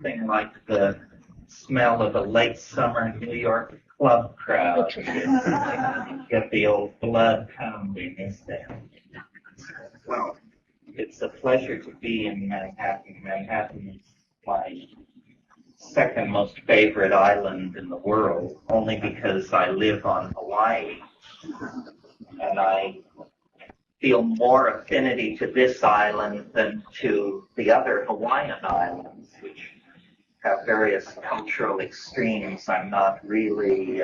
nothing like the smell of a late summer New York club crowd. Get the old blood pounding, isn't it? Well, it's a pleasure to be in Manhattan. Manhattan is my second most favorite island in the world, only because I live on Hawaii, and I feel more affinity to this island than to the other Hawaiian islands, which have various cultural extremes I'm not really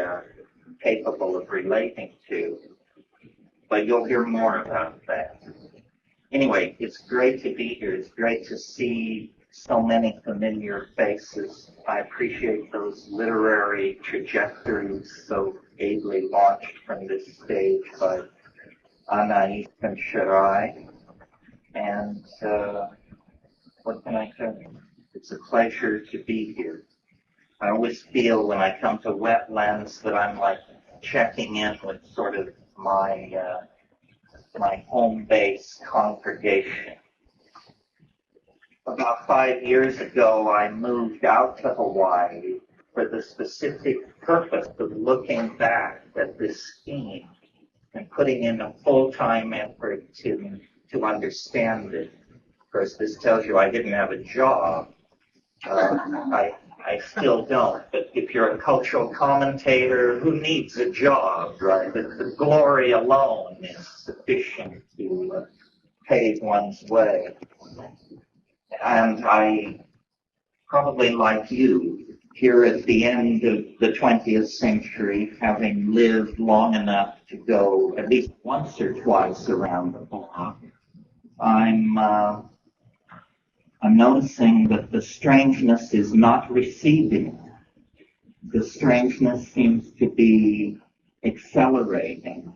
capable of relating to. But you'll hear more about that. Anyway, it's great to be here. It's great to see so many familiar faces. I appreciate those literary trajectories so ably launched from this stage by Anais and Shirai. And what can I tell you? It's a pleasure to be here. I always feel when I come to Wetlands that I'm like checking in with sort of my home base congregation. About 5 years ago, I moved out to Hawaii for the specific purpose of looking back at this scheme and putting in a full-time effort to understand it. Of course, this tells you I didn't have a job. I still don't, but if you're a cultural commentator, who needs a job, right? The glory alone is sufficient to pave one's way. And I, probably like you, here at the end of the 20th century, having lived long enough to go at least once or twice around the block, I'm noticing that the strangeness is not receding. The strangeness seems to be accelerating.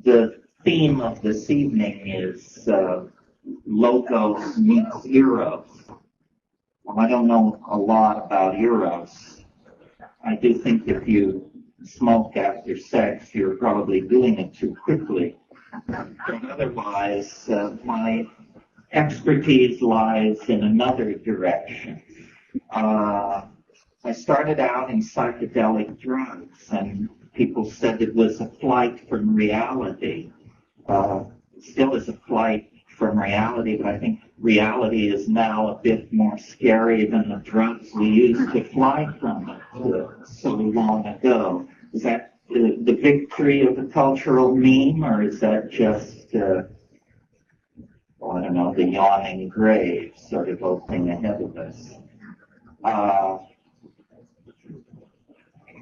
The theme of this evening is Logos meets eros. Well, I don't know a lot about eros. I do think if you smoke after sex, you're probably doing it too quickly. But otherwise, my expertise lies in another direction. I started out in psychedelic drugs, and people said it was a flight from reality. Still is a flight from reality, but I think reality is now a bit more scary than the drugs we used to fly from it so long ago. Is that the victory of the cultural meme, or is that just I don't know, the yawning grave sort of opening ahead of us? I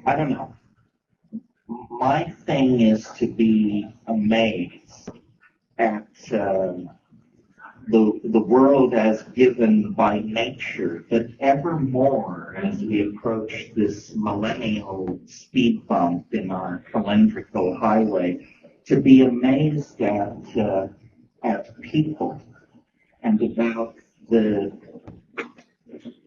don't know. My thing is to be amazed at the world as given by nature, but ever more as we approach this millennial speed bump in our cylindrical highway, to be amazed at people and about the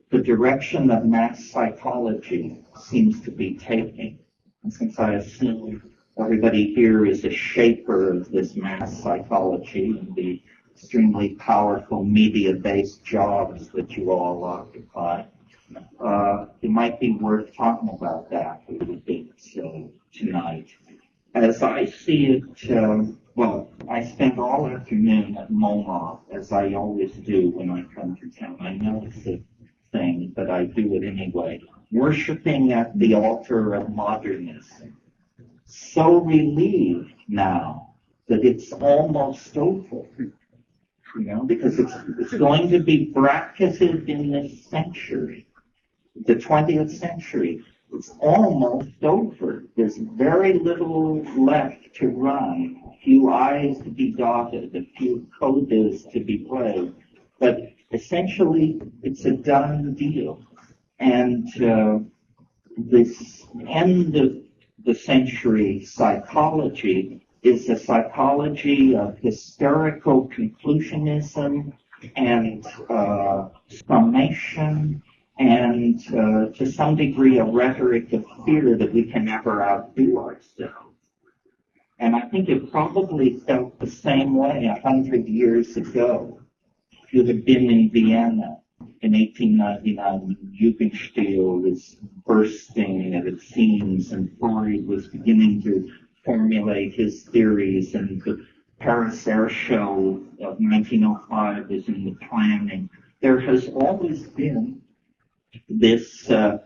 direction that mass psychology seems to be taking. And since I assume everybody here is a shaper of this mass psychology and the extremely powerful media-based jobs that you all occupy, it might be worth talking about that a little bit tonight. As I see it, I spent all afternoon at MoMA, as I always do when I come to town. I know it's a thing, but I do it anyway. Worshiping at the altar of modernism. So relieved now that it's almost over, because it's going to be bracketed in this century, the 20th century. It's almost over. There's very little left to run, a few I's to be dotted, a few codas to be played. But essentially, it's a done deal. And this end of the century psychology is a psychology of hysterical conclusionism and summation, and to some degree a rhetoric of fear that we can never outdo ourselves. And I think it probably felt the same way 100 years ago. If you had been in Vienna in 1899 when Jugendstil was bursting at its seams and Freud was beginning to formulate his theories, and the Paris Air Show of 1905 was in the planning. There has always been this a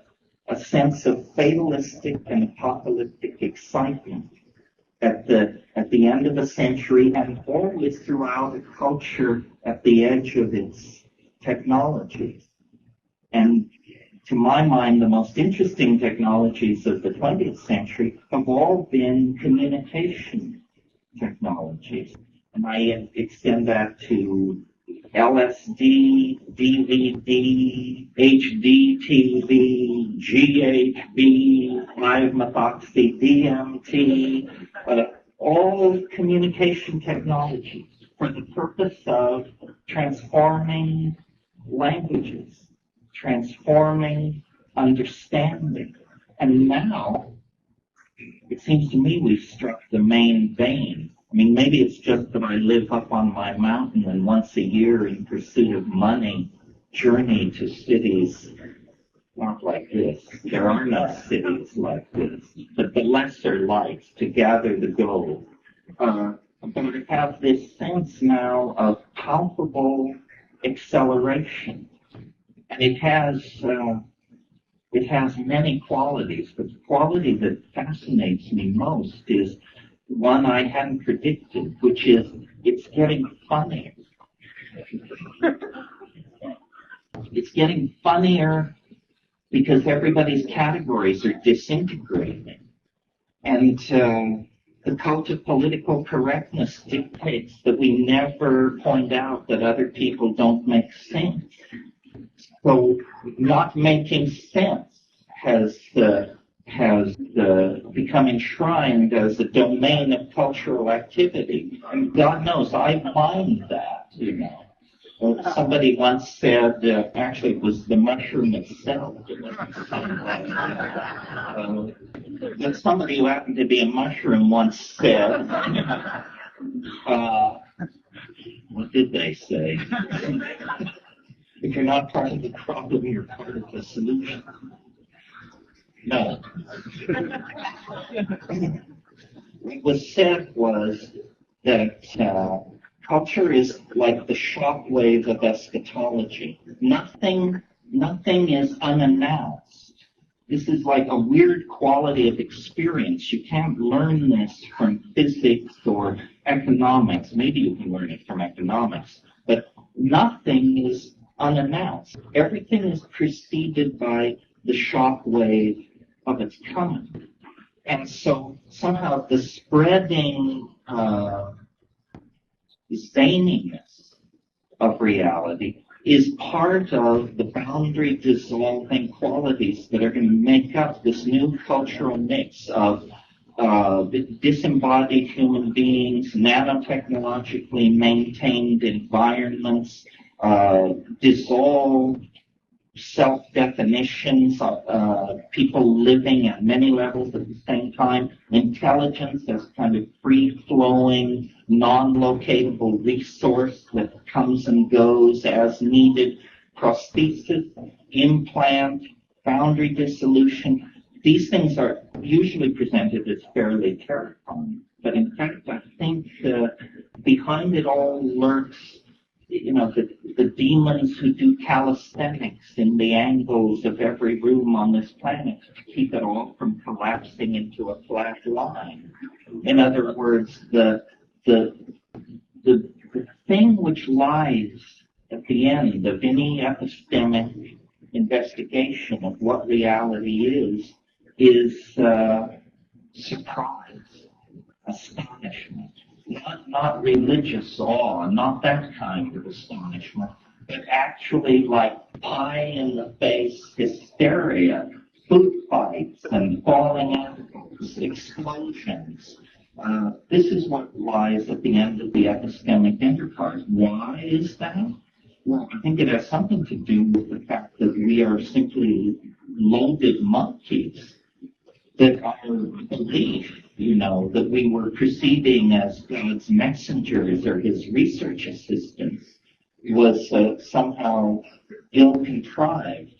sense of fatalistic and apocalyptic excitement at the end of the century, and always throughout a culture at the edge of its technologies. And to my mind, the most interesting technologies of the 20th century have all been communication technologies. And I extend that to LSD, DVD, HD TV, GHB, 5-methoxy DMT, all communication technologies for the purpose of transforming languages, transforming understanding. And now, it seems to me we've struck the main vein. I mean, maybe it's just that I live up on my mountain and once a year in pursuit of money journey to cities not like this. There are no cities like this, but the lesser lights to gather the gold. But I have this sense now of palpable acceleration, and it has many qualities, but the quality that fascinates me most is one I hadn't predicted, which is it's getting funnier. It's getting funnier because everybody's categories are disintegrating. And the cult of political correctness dictates that we never point out that other people don't make sense. So not making sense has become enshrined as a domain of cultural activity. And God knows, I mind that, you know. Somebody once said, actually it was the mushroom itself. But somebody who happened to be a mushroom once said, what did they say? If you're not part of the problem, you're part of the solution. No. What was said was that culture is like the shockwave of eschatology. Nothing is unannounced. This is like a weird quality of experience. You can't learn this from physics or economics. Maybe you can learn it from economics, but nothing is unannounced. Everything is preceded by the shockwave of its coming. And so somehow the spreading zaniness of reality is part of the boundary dissolving qualities that are going to make up this new cultural mix of disembodied human beings, nanotechnologically maintained environments, dissolved self-definitions, people living at many levels at the same time, intelligence as kind of free-flowing, non-locatable resource that comes and goes as needed, prosthesis, implant, boundary dissolution. These things are usually presented as fairly terrifying, but in fact I think behind it all lurks the demons who do calisthenics in the angles of every room on this planet to keep it all from collapsing into a flat line. In other words, the thing which lies at the end of any epistemic investigation of what reality is surprise, astonishment. Not religious awe, not that kind of astonishment, but actually like pie-in-the-face hysteria, food fights and falling apples, explosions. This is what lies at the end of the epistemic enterprise. Why is that? Well, I think it has something to do with the fact that we are simply loaded monkeys, that our belief, that we were proceeding as God's messengers or his research assistants was somehow ill-contrived,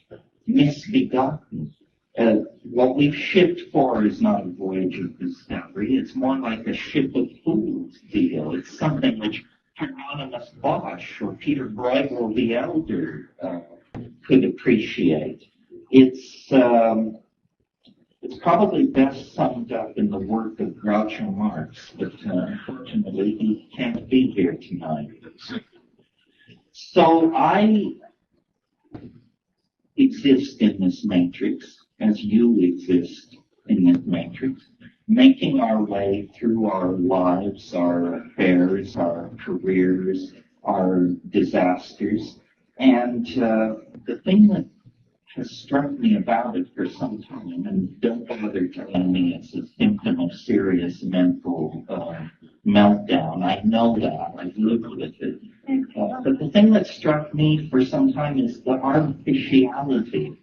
misbegotten. What we've shipped for is not a voyage of discovery. It's more like a ship of fools deal. It's something which Hieronymus Bosch or Peter Bruegel the Elder could appreciate. It's probably best summed up in the work of Groucho Marx, but unfortunately he can't be here tonight. So I exist in this matrix as you exist in this matrix, making our way through our lives, our affairs, our careers, our disasters. And the thing that has struck me about it for some time, and don't bother telling me it's a symptom of serious mental meltdown. I know that. I've lived with it. But the thing that struck me for some time is the artificiality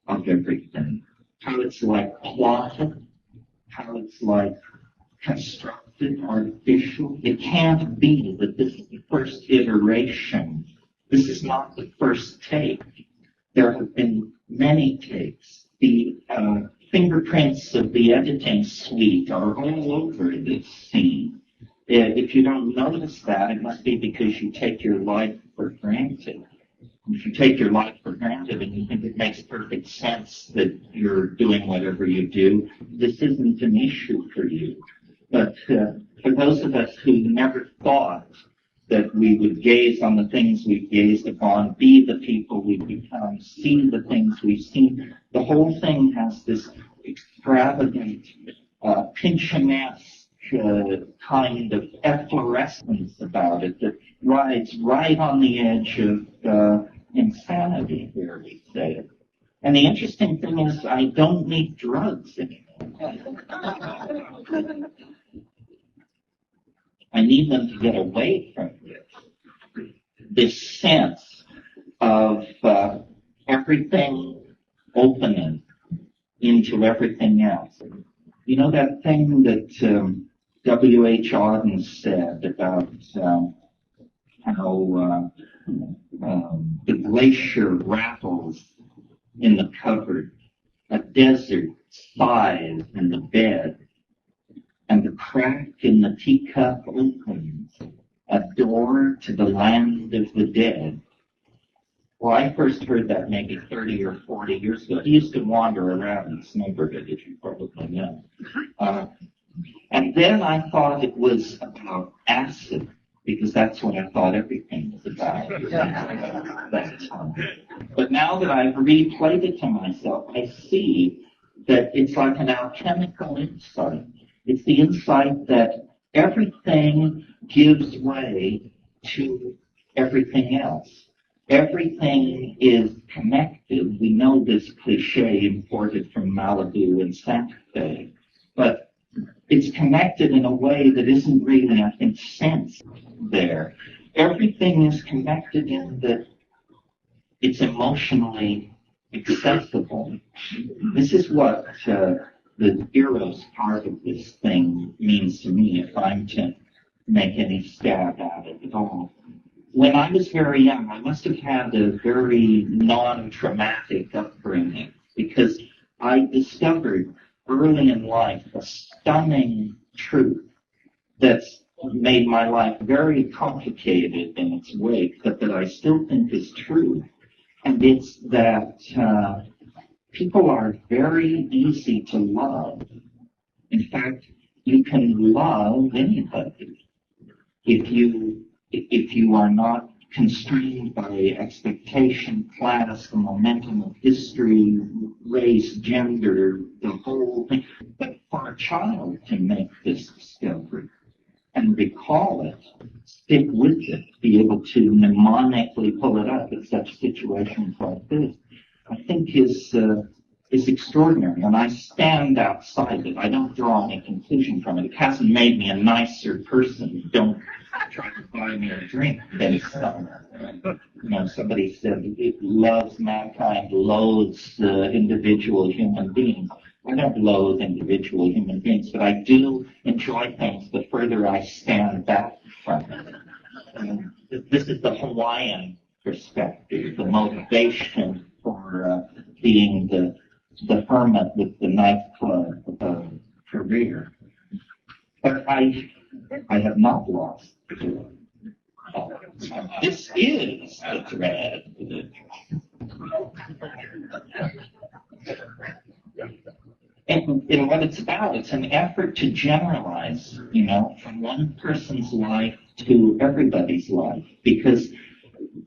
of everything. How it's like plotted, how it's like constructed, artificial. It can't be that this is the first iteration. This is not the first take. There have been many takes. The fingerprints of the editing suite are all over this scene. If you don't notice that, it must be because you take your life for granted. If you take your life for granted and you think it makes perfect sense that you're doing whatever you do, this isn't an issue for you. But for those of us who never thought that we would gaze on the things we've gazed upon, be the people we've become, see the things we've seen, the whole thing has this extravagant, Pynchonesque kind of efflorescence about it that rides right on the edge of insanity, here we say. And the interesting thing is I don't need drugs anymore. I need them to get away from this sense of everything opening into everything else. You know that thing that W.H. Auden said about how the glacier rattles in the cupboard, a desert sighs in the bed, and the crack in the teacup opens, a door to the land of the dead. Well, I first heard that maybe 30 or 40 years ago. I used to wander around this neighborhood, as you probably know. And then I thought it was about acid, because that's what I thought everything was about. That time. But now that I've replayed it to myself, I see that it's like an alchemical insight. It's the insight that everything gives way to everything else. Everything is connected. We know this cliche imported from Malibu and Santa Fe, but it's connected in a way that isn't really, I think, sensed there. Everything is connected in that it's emotionally accessible. This is what the eros part of this thing means to me, if I'm to make any stab at it at all. When I was very young, I must have had a very non-traumatic upbringing, because I discovered early in life a stunning truth that's made my life very complicated in its wake, but that I still think is true. And it's that people are very easy to love. In fact, you can love anybody if you are not constrained by expectation, class, the momentum of history, race, gender, the whole thing. But for a child to make this discovery and recall it, stick with it, be able to mnemonically pull it up at such situations like this, I think is extraordinary. And I stand outside it. I don't draw any conclusion from it. It hasn't made me a nicer person. Don't try to buy me a drink based on it. You know, somebody said it loves mankind, loathes individual human beings. I don't loathe individual human beings, but I do enjoy things the further I stand back from it. This is the whole Hawaiian perspective, the motivation for being the hermit with the nightclub career. But I have not lost the joy. This is the thread. And what it's about, it's an effort to generalize, from one person's life to everybody's life. Because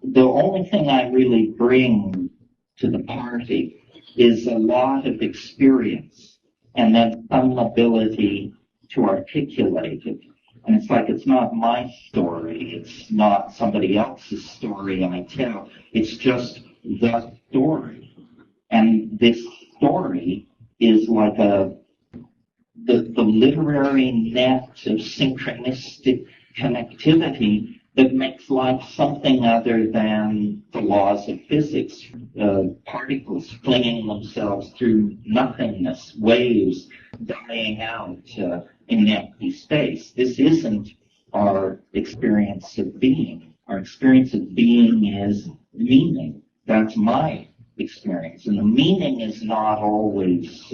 the only thing I really bring to the party is a lot of experience and then some ability to articulate it. And it's like, it's not my story. It's not somebody else's story I tell. It's just the story. And this story is like the literary net of synchronistic connectivity that makes life something other than the laws of physics. Particles flinging themselves through nothingness, waves dying out in empty space. This isn't our experience of being. Our experience of being is meaning. That's my experience, and the meaning is not always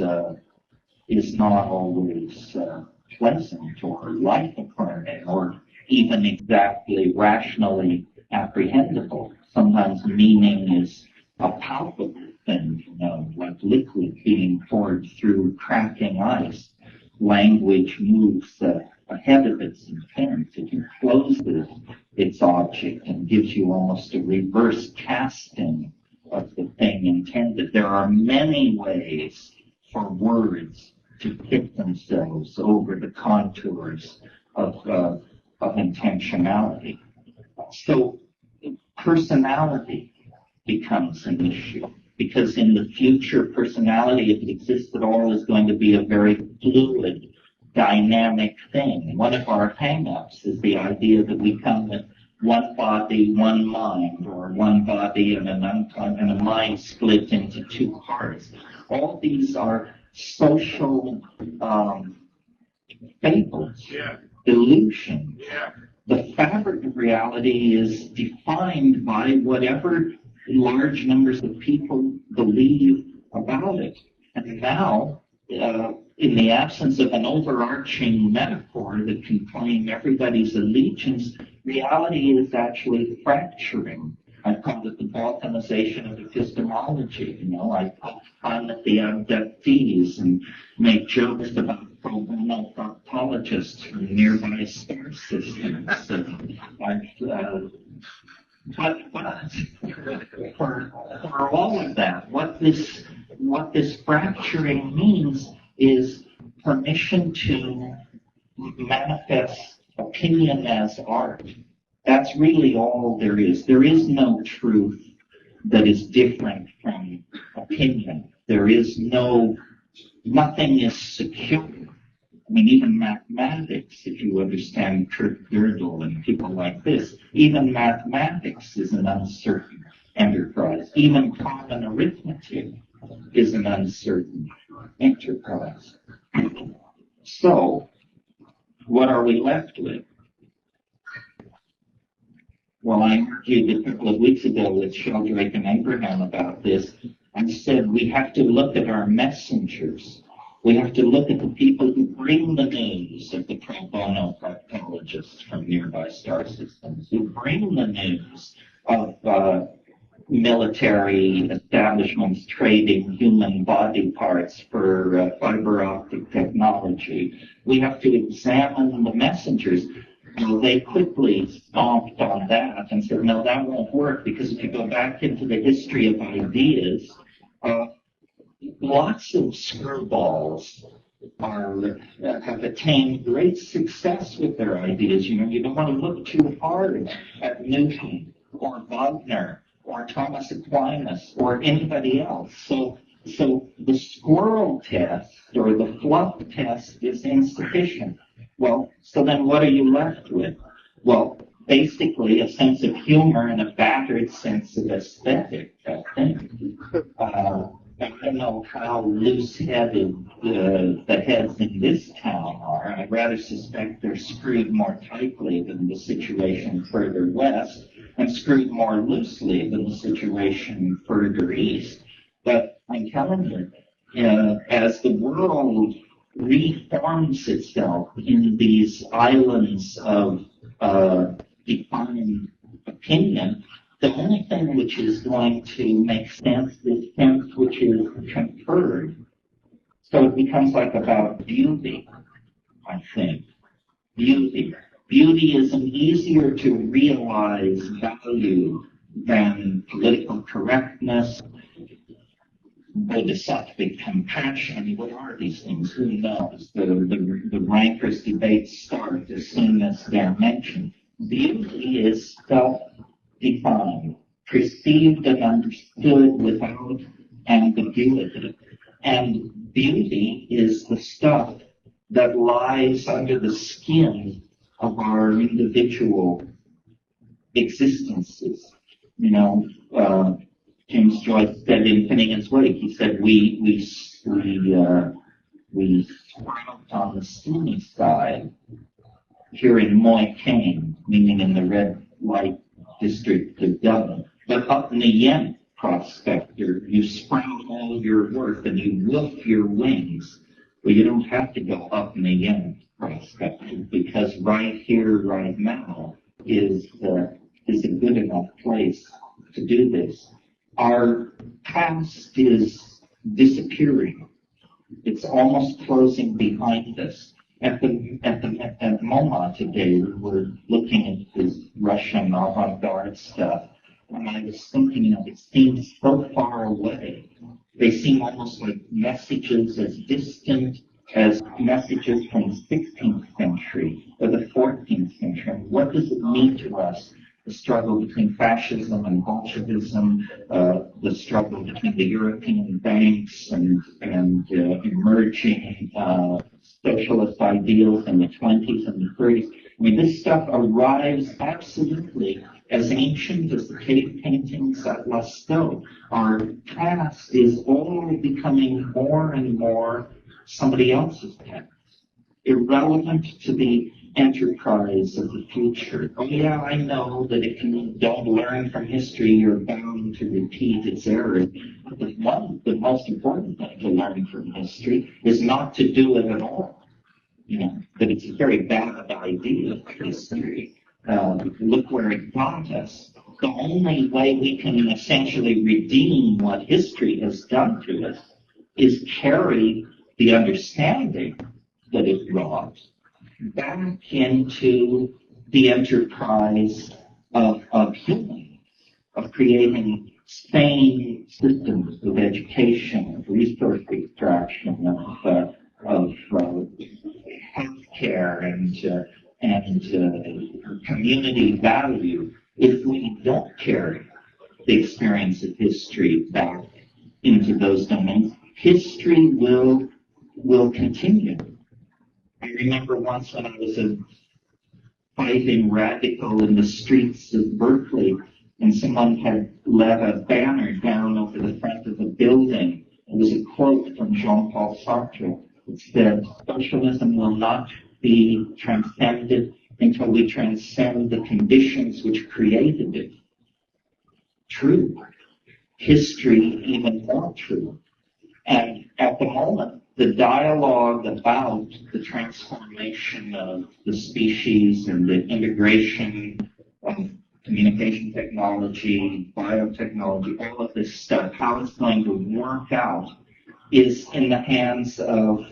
pleasant or life-affirming or even exactly rationally apprehendable. Sometimes meaning is a palpable thing, like liquid being poured through cracking ice. Language moves ahead of its intent. It encloses its object and gives you almost a reverse casting of the thing intended. There are many ways for words to fit themselves over the contours of intentionality. So personality becomes an issue, because in the future, personality, if it exists at all, is going to be a very fluid, dynamic thing. One of our hang-ups is the idea that we come with one body, one mind, or one body and a mind split into two parts. All these are social fables, illusions. The fabric of reality is defined by whatever large numbers of people believe about it. And now, in the absence of an overarching metaphor that can claim everybody's allegiance, reality is actually fracturing. I call it the balkanization of epistemology. I poke fun at the abductees and make jokes about pro bono proctologists from nearby star systems. But for all of that, what this fracturing means is permission to manifest opinion as art. That's really all there is. There is no truth that is different from opinion. There is nothing is secure. I mean, even mathematics, if you understand Kurt Gödel and people like this, even mathematics is an uncertain enterprise. Even common arithmetic is an uncertain enterprise. So, what are we left with? Well, I argued a couple of weeks ago with Sheldrake and Abraham about this. I said we have to look at our messengers. We have to look at the people who bring the news of the pro bono proctologists from nearby star systems, who bring the news of military establishments trading human body parts for fiber optic technology. We have to examine the messengers. They quickly stomped on that and said, no, that won't work, because if you go back into the history of ideas, lots of screwballs have attained great success with their ideas. You don't want to look too hard at Newton or Wagner or Thomas Aquinas or anybody else. So the squirrel test or the fluff test is insufficient. Well, so then what are you left with? Well, basically a sense of humor and a battered sense of aesthetic, I think. I don't know how loose-headed the heads in this town are. I rather suspect they're screwed more tightly than the situation further west. and screwed more loosely than the situation further east. But I'm telling you, as the world reforms itself in these islands of defined opinion, the only thing which is going to make sense is sense which is conferred. So it becomes like about beauty, I think. Beauty. Beauty is an easier to realize value than political correctness, bodhisattvic compassion. What are these things? Who knows? The rancorous debates start as soon as they're mentioned. Beauty is self-defined, perceived and understood without ambiguity. And beauty is the stuff that lies under the skin of our individual existences. You know, James Joyce said in Finnegan's Wake, he said, we sprout on the sunny side here in Moy Cane, meaning in the red light district of Dublin. But up in the Yen prospector, you sprout all your worth and you woof your wings. Well, you don't have to go up in the Yen prospector, because right here, right now is a good enough place to do this. Our past is disappearing. It's almost closing behind us. At MoMA today, we were looking at this Russian avant-garde stuff, and I was thinking, you know, it seems so far away. They seem almost like messages as distant as messages from the 16th century or the 14th century. What does it mean to us? The struggle between fascism and Bolshevism, the struggle between the European banks and emerging socialist ideals in the 20s and the 30s. I mean, this stuff arrives absolutely as ancient as the cave paintings at Lascaux. Our past is all becoming more and more somebody else's past, irrelevant to the enterprise of the future. Oh yeah, I know that if you don't learn from history, you're bound to repeat its errors. But the most important thing to learn from history is not to do it at all. You know, that it's a very bad idea for history. Look where it got us. The only way we can essentially redeem what history has done to us is carry the understanding that it brought back into the enterprise of humans, of creating sane systems of education, of resource extraction, of healthcare and community value. If we don't carry the experience of history back into those domains, history will continue. I remember once when I was a fighting radical in the streets of Berkeley, and someone had let a banner down over the front of a building. It was a quote from Jean-Paul Sartre. It said, "Socialism will not be transcended until we transcend the conditions which created it." True. History, even more true. And at the moment, the dialogue about the transformation of the species and the integration of communication technology, biotechnology, all of this stuff, how it's going to work out, is in the hands of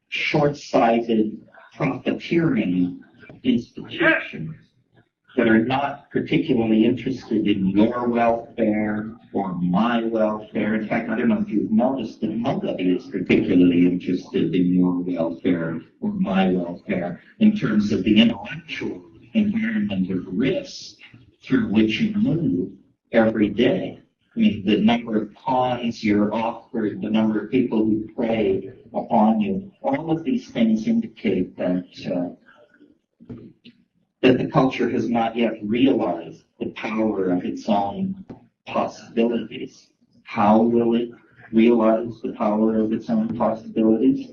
short-sighted, profiteering institutions that are not particularly interested in your welfare or my welfare. In fact, I don't know if you've noticed that nobody is particularly interested in your welfare or my welfare in terms of the intellectual environment of risk through which you move every day. I mean, the number of pawns you're offered, the number of people who prey upon you, all of these things indicate that the culture has not yet realized the power of its own possibilities. How will it realize the power of its own possibilities?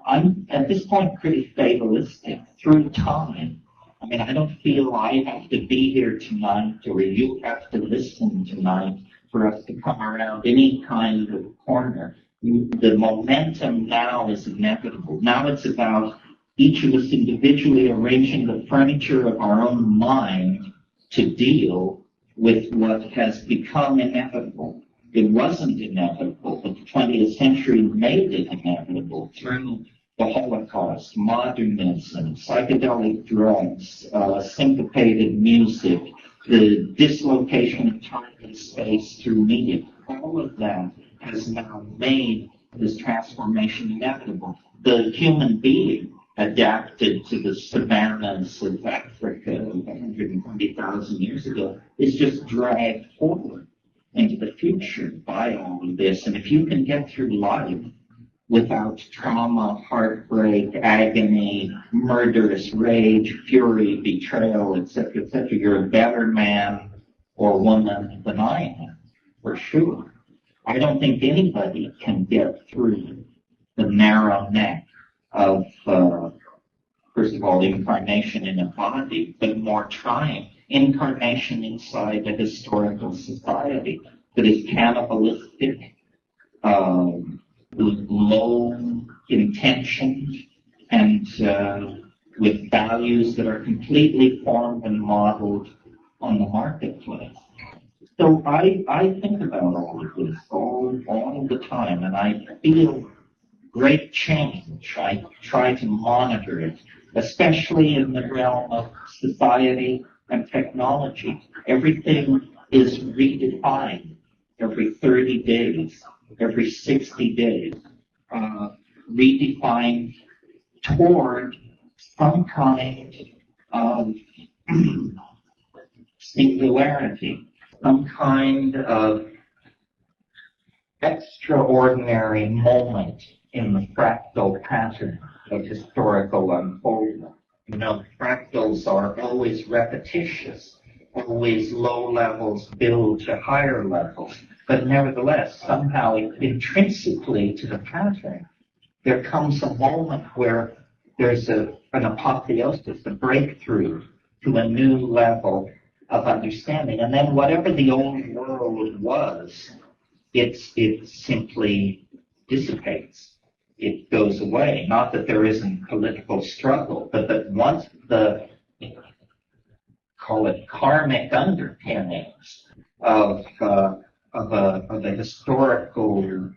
I'm, at this point, pretty fatalistic. Through time, I mean, I don't feel I have to be here tonight or you have to listen tonight for us to come around any kind of corner. The momentum now is inevitable. Now it's about each of us individually arranging the furniture of our own mind to deal with what has become inevitable. It wasn't inevitable, but the 20th century made it inevitable through the Holocaust, modernism, psychedelic drugs, syncopated music, the dislocation of time and space through media. All of that has now made this transformation inevitable. The human being adapted to the savannas of Africa 120,000 years ago is just dragged forward into the future by all of this. And if you can get through life without trauma, heartbreak, agony, murderous rage, fury, betrayal, etc., you're a better man or woman than I am, for sure. I don't think anybody can get through the narrow neck of, first of all, incarnation in a body, but more trying, incarnation inside a historical society that is cannibalistic, low intentioned, and with values that are completely formed and modeled on the marketplace. So I think about all of this all the time, and I feel great change. I try to monitor it, especially in the realm of society and technology. Everything is redefined every 30 days, every 60 days, redefined toward some kind of singularity, some kind of extraordinary moment in the fractal pattern of historical unfoldment. You know, fractals are always repetitious, always low levels build to higher levels, but nevertheless, somehow intrinsically to the pattern, there comes a moment where there's an apotheosis, a breakthrough to a new level of understanding. And then whatever the old world was, it simply dissipates. It goes away. Not that there isn't political struggle, but that once the, call it karmic underpinnings of a historical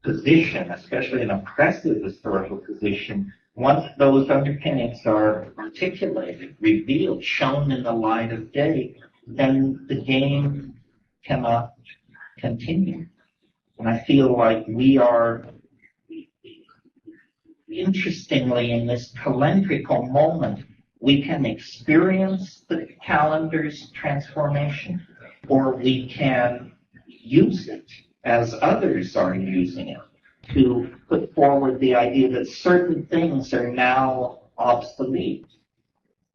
position, especially an oppressive historical position, once those underpinnings are articulated, revealed, shown in the light of day, then the game cannot continue. And I feel like we are, interestingly, in this calendrical moment, we can experience the calendar's transformation, or we can use it as others are using it to put forward the idea that certain things are now obsolete,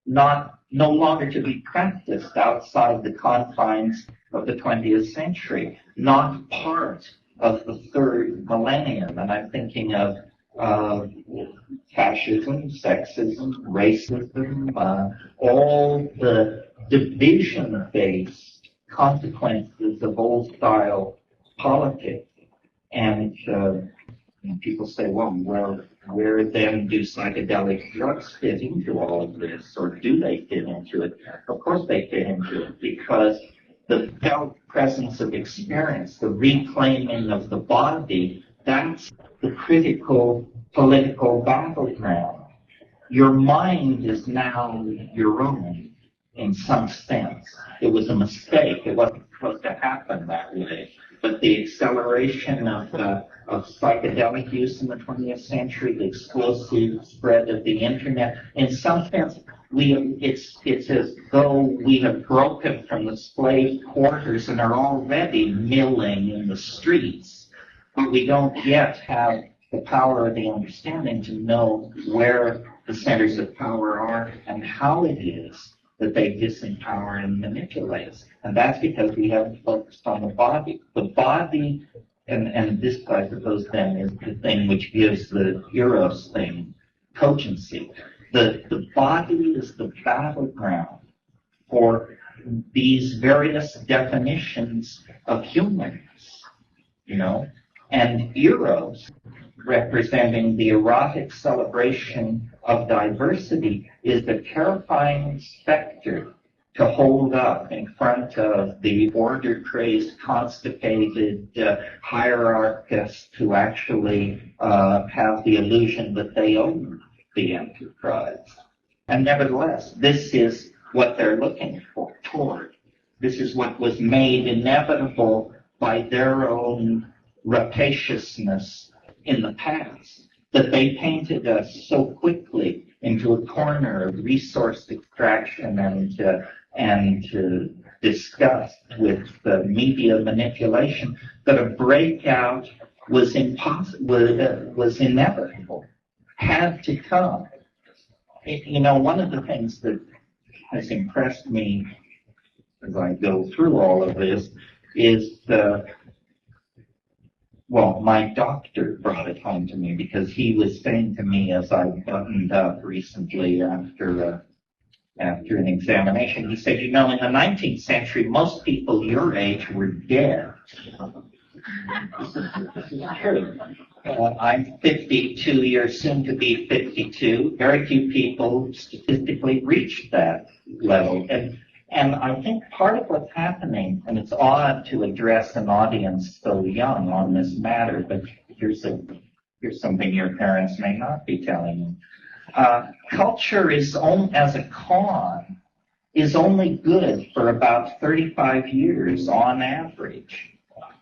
no longer to be practiced outside the confines of the 20th century, not part of the third millennium. And I'm thinking of fascism, sexism, racism, all the division-based consequences of old-style politics. And people say, well, where then do psychedelic drugs fit into all of this, or do they fit into it? Of course they fit into it, because the felt presence of experience, the reclaiming of the body, that's the critical political battleground. Your mind is now your own in some sense. It was a mistake. It wasn't supposed to happen that way. But the acceleration of psychedelic use in the 20th century, the explosive spread of the internet, in some sense, it's as though we have broken from the slave quarters and are already milling in the streets, but we don't yet have the power of the understanding to know where the centers of power are and how it is that they disempower and manipulate us. And that's because we haven't focused on the body. The body, and this, I suppose, then is the thing which gives the eros thing cogency. The body is the battleground for these various definitions of humanness, you know, and eros, representing the erotic celebration of diversity, is the terrifying specter to hold up in front of the order-crazed, constipated hierarchists who actually have the illusion that they own the enterprise. And nevertheless, this is what they're looking toward. This is what was made inevitable by their own rapaciousness in the past, that they painted us so quickly into a corner of resource extraction and disgust with the media manipulation that a breakout was was inevitable, had to come. You know, one of the things that has impressed me as I go through all of this is my doctor brought it home to me, because he was saying to me as I buttoned up recently after an examination, he said, you know, in the 19th century, most people your age were dead. This is true. I'm 52 years, soon to be 52. Very few people statistically reach that level. And I think part of what's happening, and it's odd to address an audience so young on this matter, but here's something your parents may not be telling you. Culture is as a con is only good for about 35 years on average.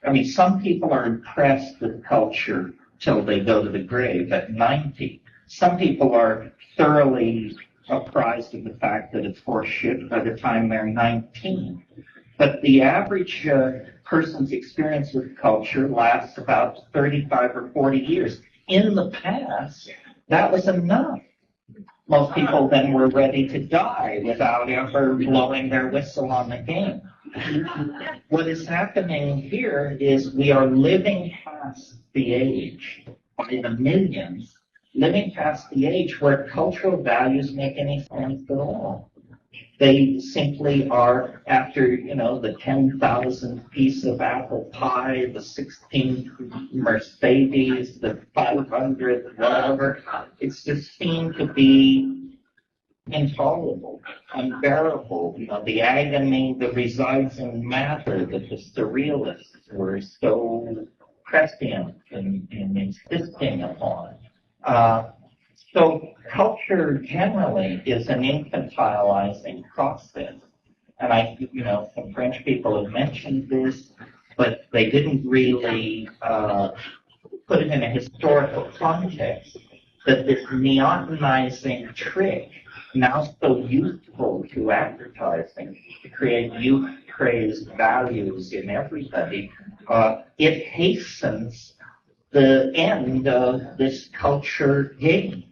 I mean, some people are impressed with culture till they go to the grave at 90. Some people are thoroughly apprised of the fact that it's horseshit by the time they're 19. But the average person's experience with culture lasts about 35 or 40 years. In the past, that was enough. Most people then were ready to die without ever blowing their whistle on the game. What is happening here is we are living past the age, by the millions, living past the age where cultural values make any sense at all. They simply are after, you know, the 10,000th piece of apple pie, the 16th Mercedes, the 500th whatever. It's just seen to be intolerable, unbearable. You know, the agony that resides in matter that the surrealists were so prescient in insisting upon. So culture generally is an infantilizing process. And some French people have mentioned this, but they didn't really put it in a historical context, that this neotenizing trick, now so useful to advertising, to create youth-crazed values in everybody, it hastens the end of this culture game.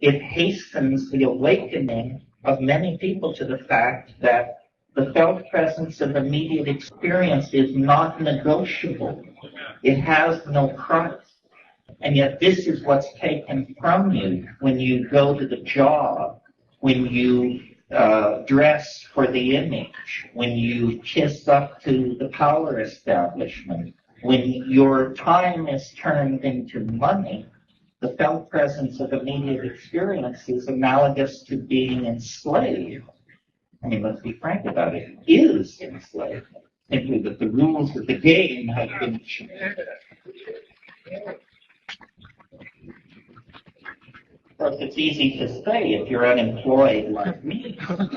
It hastens the awakening of many people to the fact that the felt presence of immediate experience is not negotiable. It has no price. And yet this is what's taken from you when you go to the job, when you dress for the image, when you kiss up to the power establishment, when your time is turned into money. The felt presence of immediate experience is analogous to being enslaved. I mean, let's be frank about it. It is enslavement. Simply that the rules of the game have been changed. Of course, it's easy to say if you're unemployed like me. On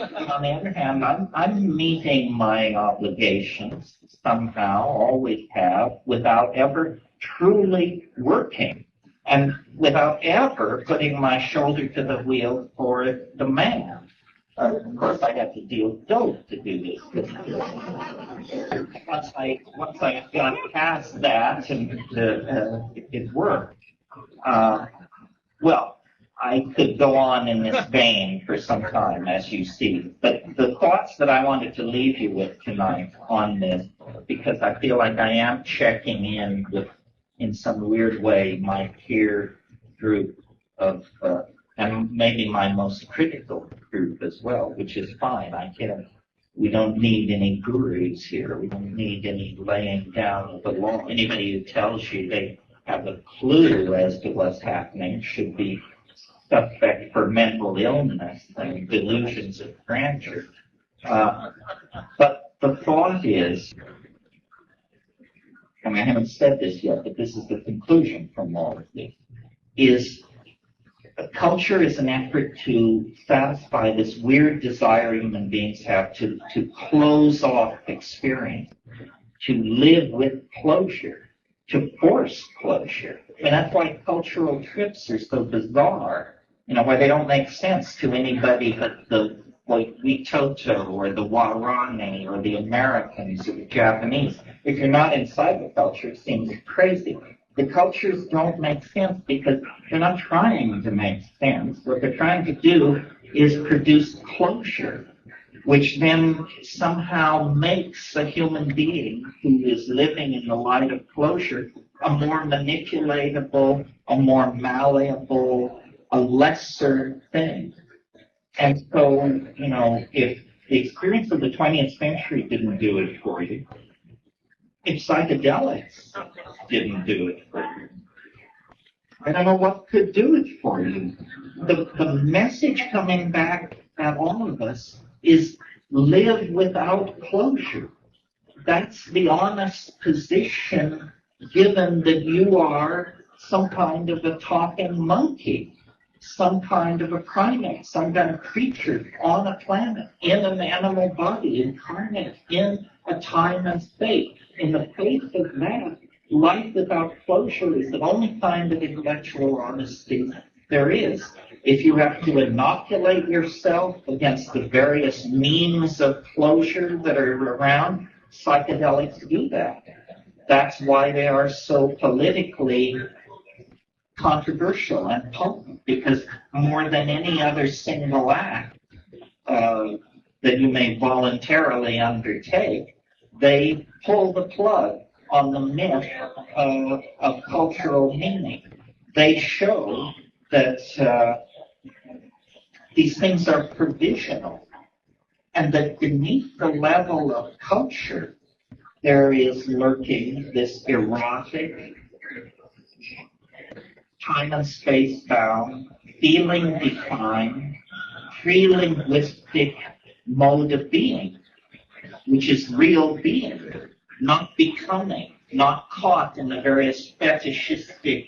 the other hand, I'm meeting my obligations somehow, always have, without ever truly working. And without ever putting my shoulder to the wheel for the man. Of course, I have to deal dope to do this. Once I got past that, and it worked. I could go on in this vein for some time, as you see. But the thoughts that I wanted to leave you with tonight on this, because I feel like I am checking in with, in some weird way, my peer group of and maybe my most critical group as well, which is fine. We don't need any gurus here. We don't need any laying down of the law. Anybody who tells you they have a clue as to what's happening should be suspect for mental illness and delusions of grandeur. But the thought is, and I haven't said this yet, but this is the conclusion from all of this, is culture is an effort to satisfy this weird desire human beings have to close off experience, to live with closure, to force closure. And that's why cultural trips are so bizarre, why they don't make sense to anybody but the Witoto or the Warane or the Americans or the Japanese. If you're not inside the culture, it seems crazy. The cultures don't make sense because they're not trying to make sense. What they're trying to do is produce closure, which then somehow makes a human being who is living in the light of closure a more manipulatable, a more malleable, a lesser thing. And so, if the experience of the 20th century didn't do it for you, if psychedelics didn't do it for you, I don't know what could do it for you. The message coming back at all of us is live without closure. That's the honest position, given that you are some kind of a talking monkey, some kind of a primate, some kind of creature on a planet, in an animal body, incarnate in a time and space. In the face of that, life without closure is the only kind of intellectual honesty there is. If you have to inoculate yourself against the various means of closure that are around, psychedelics do that. That's why they are so politically controversial and potent, because more than any other single act that you may voluntarily undertake, they pull the plug on the myth of cultural meaning. They show that these things are provisional, and that beneath the level of culture, there is lurking this erotic, time and space bound, feeling defined, pre-linguistic mode of being, which is real being, not becoming, not caught in the various fetishistic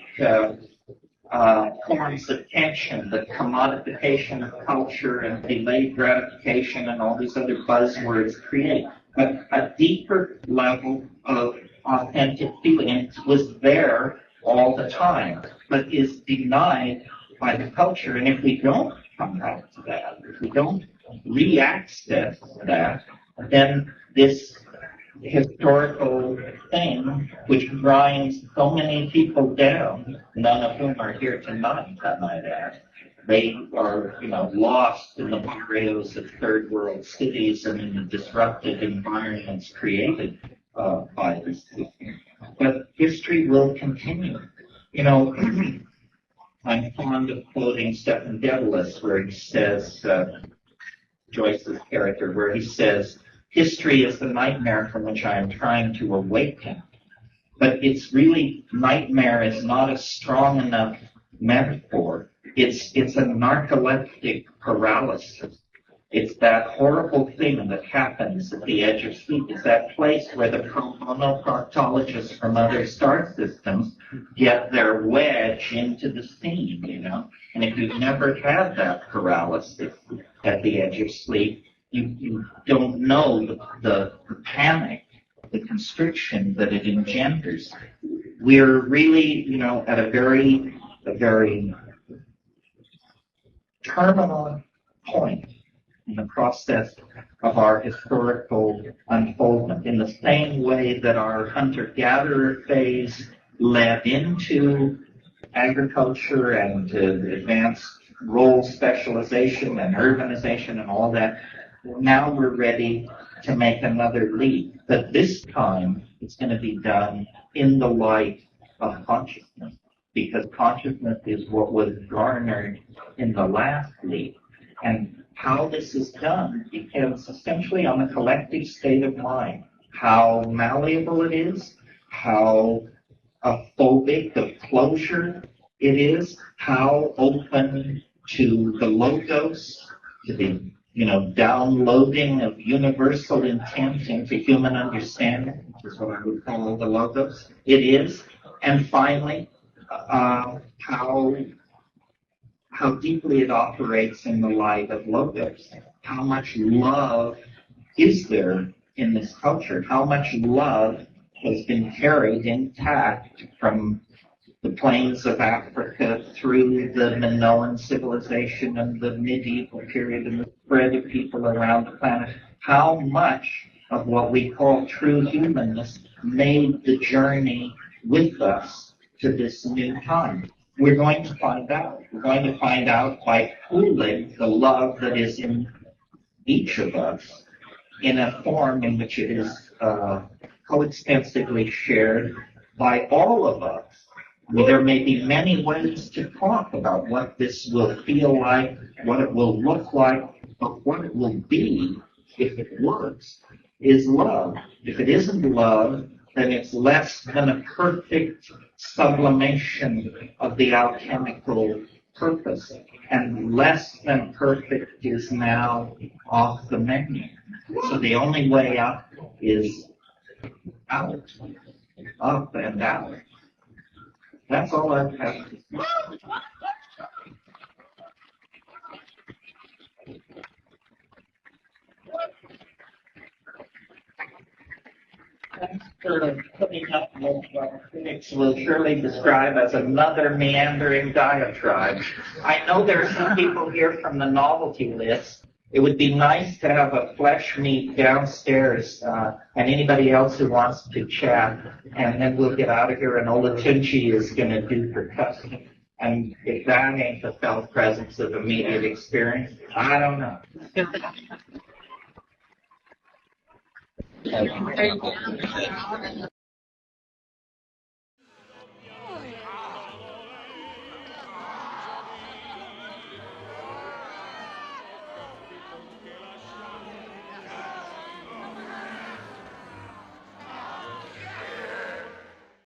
forms of tension, the commodification of culture and delayed gratification and all these other buzzwords create. But a deeper level of authentic feeling, and it was there all the time, but is denied by the culture. And if we don't come back to that, if we don't re-access that, then this historical thing, which grinds so many people down, none of whom are here tonight, I might add. They are, lost in the barrios of third world cities and in the disrupted environments created by this system. But history will continue. I'm fond of quoting Stephen Dedalus, where he says, Joyce's character, where he says, history is the nightmare from which I am trying to awaken. But it's really, nightmare is not a strong enough metaphor. It's a narcoleptic paralysis. It's that horrible thing that happens at the edge of sleep. It's that place where the pro bono proctologists from other star systems get their wedge into the scene, And if you've never had that paralysis at the edge of sleep, you don't know the panic, the constriction that it engenders. We're really, at a very terminal point in the process of our historical unfoldment, in the same way that our hunter-gatherer phase led into agriculture and advanced role specialization and urbanization and all that. Now we're ready to make another leap, but this time it's going to be done in the light of consciousness. because consciousness is what was garnered in the last leap. And how this is done depends essentially on the collective state of mind, how malleable it is, how phobic of closure it is, how open to the logos, to the downloading of universal intent into human understanding, which is what I would call the logos. It is. And finally, how deeply it operates in the light of logos. How much love is there in this culture? How much love has been carried intact from the plains of Africa through the Minoan civilization and the medieval period and the spread of people around the planet? How much of what we call true humanness made the journey with us to this new time? We're going to find out. We're going to find out by pooling the love that is in each of us in a form in which it is coextensively shared by all of us. I mean, there may be many ways to talk about what this will feel like, what it will look like, but what it will be, if it works, is love. If it isn't love, then it's less than a perfect sublimation of the alchemical purpose. And less than perfect is now off the menu. So the only way up is out, up and out. That's all I have to say. Thanks for putting up what critics will surely describe as another meandering diatribe. I know there are some people here from the novelty list. It would be nice to have a flesh meet downstairs, and anybody else who wants to chat, and then we'll get out of here, and Olatunji is going to do percussion. And if that ain't the felt presence of immediate experience, I don't know. Thank you.